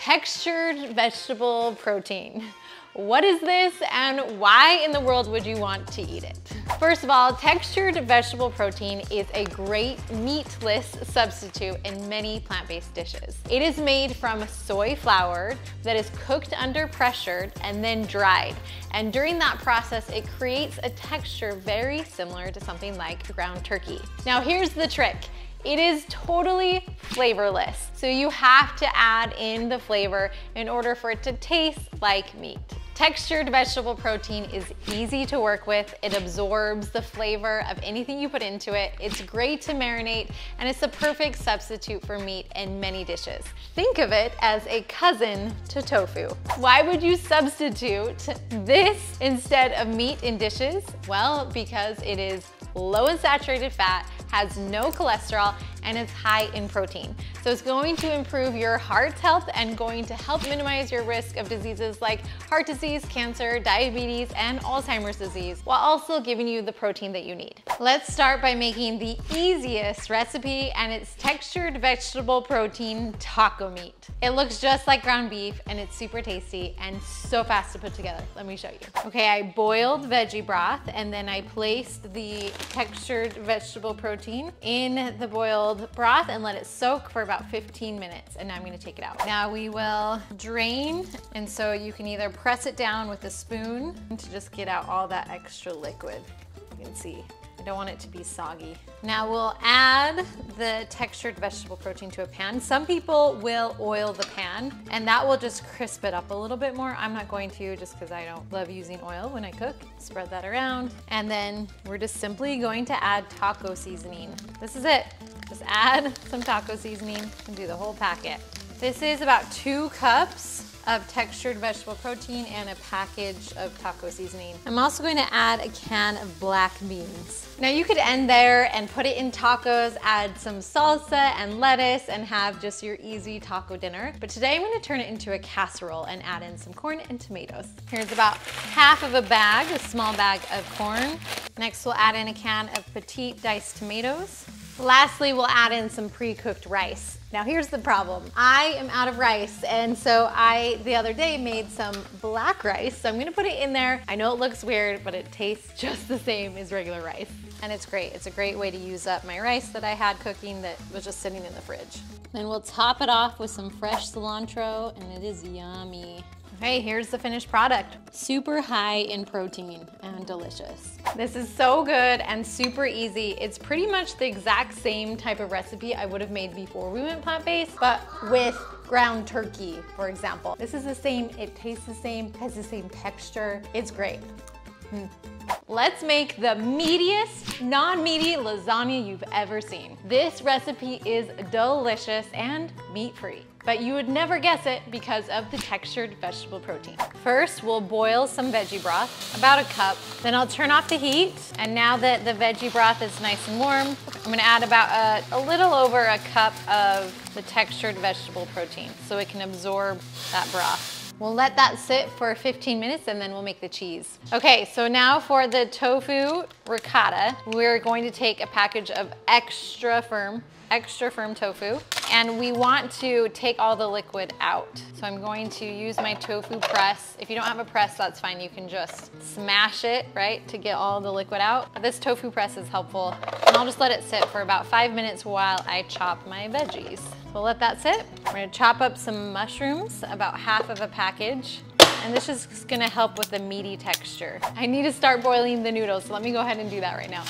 Textured vegetable protein. What is this and why in the world would you want to eat it? First of all, textured vegetable protein is a great meatless substitute in many plant-based dishes. It is made from soy flour that is cooked under pressure and then dried. And during that process, it creates a texture very similar to something like ground turkey. Now here's the trick. It is totally flavorless, so you have to add in the flavor in order for it to taste like meat. Textured vegetable protein is easy to work with. It absorbs the flavor of anything you put into it. It's great to marinate, and it's a perfect substitute for meat in many dishes. Think of it as a cousin to tofu. Why would you substitute this instead of meat in dishes? Well, because it is low in saturated fat, has no cholesterol, and is high in protein. So it's going to improve your heart's health and going to help minimize your risk of diseases like heart disease, cancer, diabetes, and Alzheimer's disease, while also giving you the protein that you need. Let's start by making the easiest recipe, and it's textured vegetable protein taco meat. It looks just like ground beef, and it's super tasty and so fast to put together. Let me show you. Okay, I boiled veggie broth, and then I placed the textured vegetable protein in the boiled broth and let it soak for about 15 minutes. And now I'm gonna take it out. Now we will drain, and so you can either press it down with a spoon to just get out all that extra liquid. You can see, I don't want it to be soggy. Now we'll add the textured vegetable protein to a pan. Some people will oil the pan, and that will just crisp it up a little bit more. I'm not going to, just because I don't love using oil when I cook. Spread that around, and then we're just simply going to add taco seasoning. This is it. Just add some taco seasoning and do the whole packet. This is about 2 cups of textured vegetable protein and a package of taco seasoning. I'm also going to add a can of black beans. Now you could end there and put it in tacos, add some salsa and lettuce, and have just your easy taco dinner. But today I'm going to turn it into a casserole and add in some corn and tomatoes. Here's about half of a bag, a small bag of corn. Next we'll add in a can of petite diced tomatoes. Lastly, we'll add in some pre-cooked rice. Now here's the problem. I am out of rice, and so the other day made some black rice, so I'm gonna put it in there. I know it looks weird, but it tastes just the same as regular rice. And it's great. It's a great way to use up my rice that I had cooking that was just sitting in the fridge. Then we'll top it off with some fresh cilantro, and it is yummy. Okay, here's the finished product. Super high in protein and delicious. This is so good and super easy. It's pretty much the exact same type of recipe I would have made before we went plant-based, but with ground turkey, for example. This is the same, it tastes the same, has the same texture. It's great. Let's make the meatiest, non-meaty lasagna you've ever seen. This recipe is delicious and meat-free, but you would never guess it because of the textured vegetable protein. First, we'll boil some veggie broth, about a cup. Then I'll turn off the heat, and now that the veggie broth is nice and warm, I'm gonna add about a little over a cup of the textured vegetable protein so it can absorb that broth. We'll let that sit for 15 minutes and then we'll make the cheese. Okay, so now for the tofu ricotta, we're going to take a package of extra firm tofu, and we want to take all the liquid out. So I'm going to use my tofu press. If you don't have a press, that's fine. You can just smash it, right, to get all the liquid out. But this tofu press is helpful, and I'll just let it sit for about 5 minutes while I chop my veggies. We'll let that sit. We're gonna chop up some mushrooms, about half of a package. And this is just gonna help with the meaty texture. I need to start boiling the noodles, so let me go ahead and do that right now.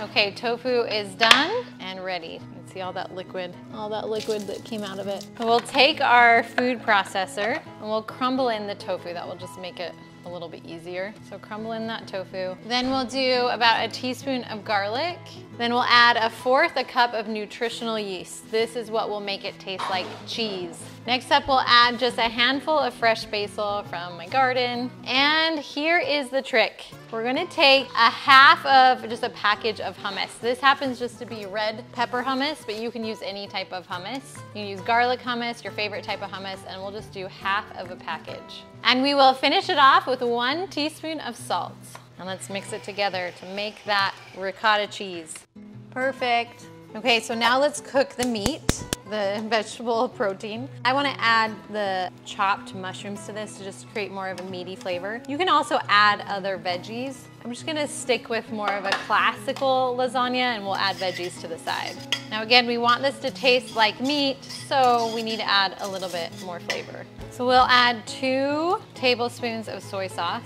Okay, tofu is done and ready. You can see all that liquid that came out of it. We'll take our food processor and we'll crumble in the tofu. That will just make it a little bit easier. So crumble in that tofu. Then we'll do about a teaspoon of garlic. Then we'll add 1/4 cup of nutritional yeast. This is what will make it taste like cheese. Next up, we'll add just a handful of fresh basil from my garden. And here is the trick. We're gonna take just a package of hummus. This happens just to be red pepper hummus, but you can use any type of hummus. You can use garlic hummus, your favorite type of hummus, and we'll just do half of a package. And we will finish it off with 1 teaspoon of salt. And let's mix it together to make that ricotta cheese. Perfect. Okay, so now let's cook the meat, the vegetable protein. I wanna add the chopped mushrooms to this to just create more of a meaty flavor. You can also add other veggies. I'm just gonna stick with more of a classical lasagna and we'll add veggies to the side. Now again, we want this to taste like meat, so we need to add a little bit more flavor. So we'll add 2 tablespoons of soy sauce,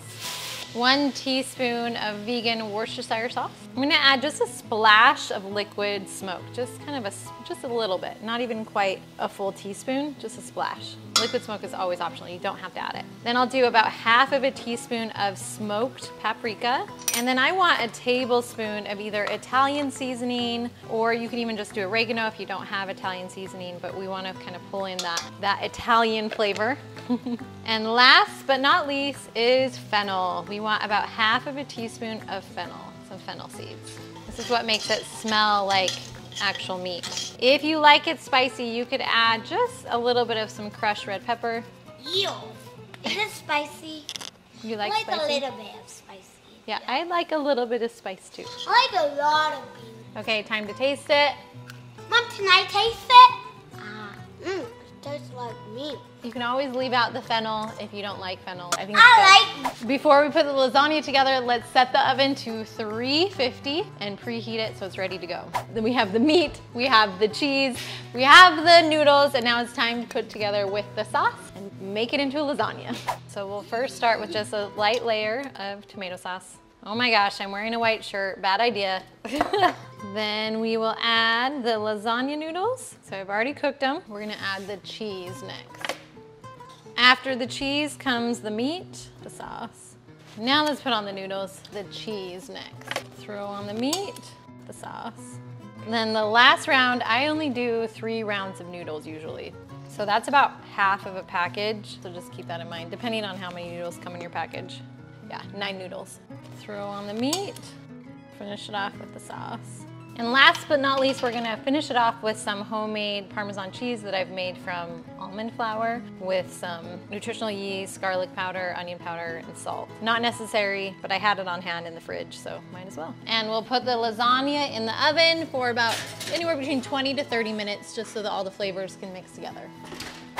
1 teaspoon of vegan Worcestershire sauce. I'm gonna add just a splash of liquid smoke, just a little bit, not even quite a full teaspoon, just a splash. Liquid smoke is always optional, you don't have to add it. Then I'll do about half of a teaspoon of smoked paprika. And then I want a tablespoon of either Italian seasoning, or you can even just do oregano if you don't have Italian seasoning, but we wanna kind of pull in that Italian flavor. And last but not least is fennel. We want about half of a teaspoon of fennel, some fennel seeds. This is what makes it smell like actual meat. If you like it spicy, you could add just a little bit of some crushed red pepper. Ew. Is it spicy? You like spicy? I like a little bit of spicy. Yeah, I like a little bit of spice too. I like a lot of beans. Okay, time to taste it. Mom, can I taste it? It tastes like meat. You can always leave out the fennel if you don't like fennel. I think I like. Before we put the lasagna together, let's set the oven to 350 and preheat it so it's ready to go. Then we have the meat, we have the cheese, we have the noodles, and now it's time to put together with the sauce and make it into a lasagna. So we'll first start with just a light layer of tomato sauce. Oh my gosh, I'm wearing a white shirt, bad idea. Then we will add the lasagna noodles. So I've already cooked them. We're gonna add the cheese next. After the cheese comes the meat, the sauce. Now let's put on the noodles, the cheese next. Throw on the meat, the sauce. And then the last round, I only do 3 rounds of noodles usually. So that's about half of a package, so just keep that in mind, depending on how many noodles come in your package. Yeah, 9 noodles. Throw on the meat, finish it off with the sauce. And last but not least, we're gonna finish it off with some homemade Parmesan cheese that I've made from almond flour with some nutritional yeast, garlic powder, onion powder, and salt. Not necessary, but I had it on hand in the fridge, so might as well. And we'll put the lasagna in the oven for about anywhere between 20 to 30 minutes, just so that all the flavors can mix together.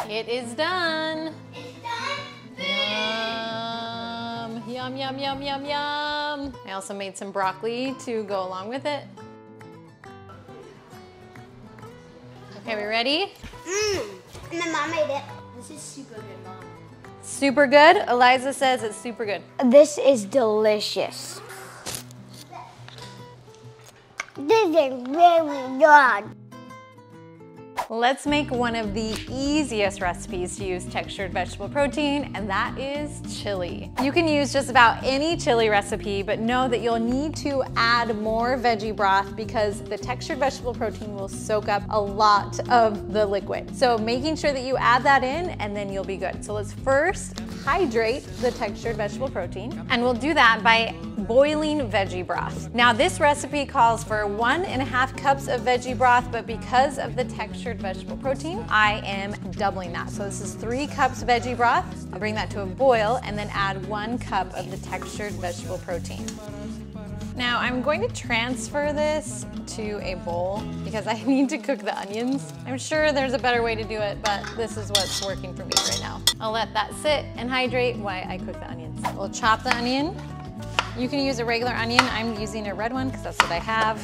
It is done. It's done. Yum, yum, yum, yum, yum, yum. I also made some broccoli to go along with it. Okay, we ready? And my mom made it. This is super good, Mom. Super good? Eliza says it's super good. This is delicious. This is really good. Let's make one of the easiest recipes to use textured vegetable protein, and that is chili. You can use just about any chili recipe, but know that you'll need to add more veggie broth because the textured vegetable protein will soak up a lot of the liquid. So making sure that you add that in, and then you'll be good. So let's first hydrate the textured vegetable protein, and we'll do that by boiling veggie broth. Now this recipe calls for 1.5 cups of veggie broth, but because of the textured vegetable protein, I am doubling that. So this is 3 cups veggie broth. I'll bring that to a boil and then add 1 cup of the textured vegetable protein. Now I'm going to transfer this to a bowl because I need to cook the onions. I'm sure there's a better way to do it, but this is what's working for me right now. I'll let that sit and hydrate while I cook the onions. We'll chop the onion. You can use a regular onion. I'm using a red one because that's what I have.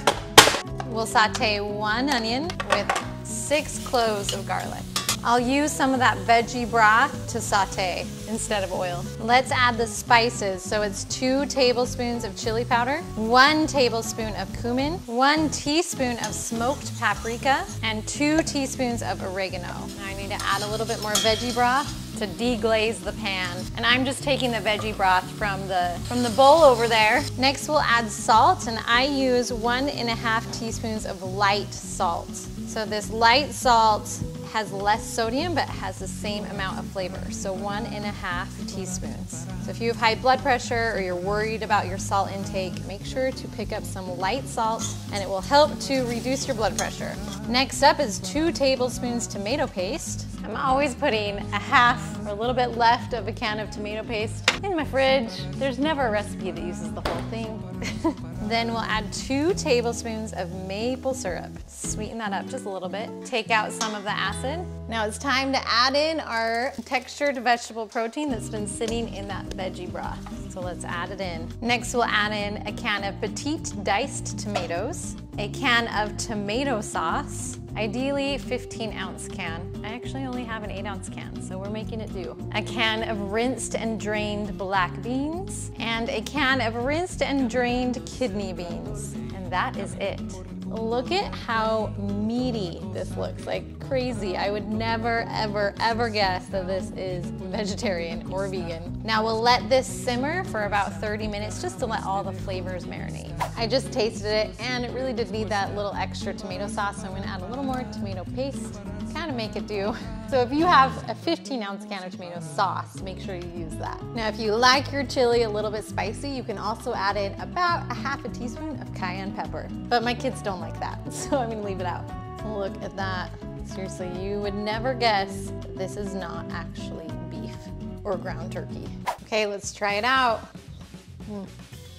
We'll saute 1 onion with 6 cloves of garlic. I'll use some of that veggie broth to saute instead of oil. Let's add the spices. So it's 2 tablespoons of chili powder, 1 tablespoon of cumin, 1 teaspoon of smoked paprika, and 2 teaspoons of oregano. Now I need to add a little bit more veggie broth to deglaze the pan. And I'm just taking the veggie broth from the bowl over there. Next we'll add salt, and I use 1.5 teaspoons of light salt. So this light salt has less sodium but has the same amount of flavor, so 1.5 teaspoons. So if you have high blood pressure or you're worried about your salt intake, make sure to pick up some light salt and it will help to reduce your blood pressure. Next up is 2 tablespoons tomato paste. I'm always putting a half or a little bit left of a can of tomato paste in my fridge. There's never a recipe that uses the whole thing. Then we'll add 2 tablespoons of maple syrup. Sweeten that up just a little bit. Take out some of the acid. Now it's time to add in our textured vegetable protein that's been sitting in that veggie broth. So let's add it in. Next we'll add in a can of petite diced tomatoes, a can of tomato sauce, ideally 15-ounce can. I actually only have an 8-ounce can, so we're making it do. A can of rinsed and drained black beans, and a can of rinsed and drained kidney beans. And that is it. Look at how meaty this looks, like crazy. I would never, ever, ever guess that this is vegetarian or vegan. Now we'll let this simmer for about 30 minutes just to let all the flavors marinate. I just tasted it and it really did need that little extra tomato sauce, so I'm gonna add a little more tomato paste, kind of make it do. So if you have a 15-ounce can of tomato sauce, make sure you use that. Now if you like your chili a little bit spicy, you can also add in about a half a teaspoon of cayenne pepper. But my kids don't like that, so I'm gonna leave it out. Look at that. Seriously, you would never guess that this is not actually beef or ground turkey. Okay, let's try it out.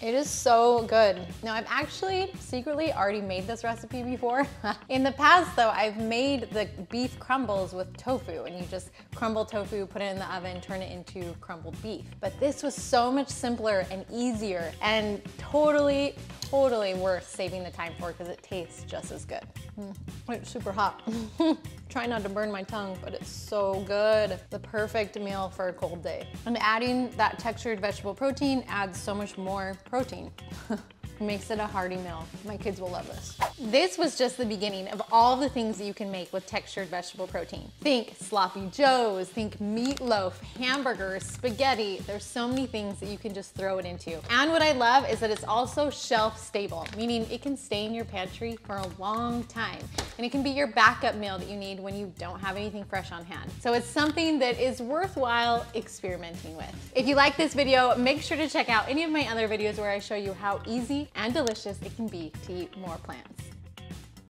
It is so good. Now I've actually secretly already made this recipe before. In the past though, I've made the beef crumbles with tofu, and you just crumble tofu, put it in the oven, turn it into crumbled beef. But this was so much simpler and easier and totally worth saving the time for because it tastes just as good. It's super hot. Try not to burn my tongue, but it's so good. The perfect meal for a cold day. And adding that textured vegetable protein adds so much more protein. Makes it a hearty meal. My kids will love this. This was just the beginning of all the things that you can make with textured vegetable protein. Think sloppy joes, think meatloaf, hamburgers, spaghetti. There's so many things that you can just throw it into. And what I love is that it's also shelf stable, meaning it can stay in your pantry for a long time. And it can be your backup meal that you need when you don't have anything fresh on hand. So it's something that is worthwhile experimenting with. If you like this video, make sure to check out any of my other videos where I show you how easy and delicious it can be to eat more plants.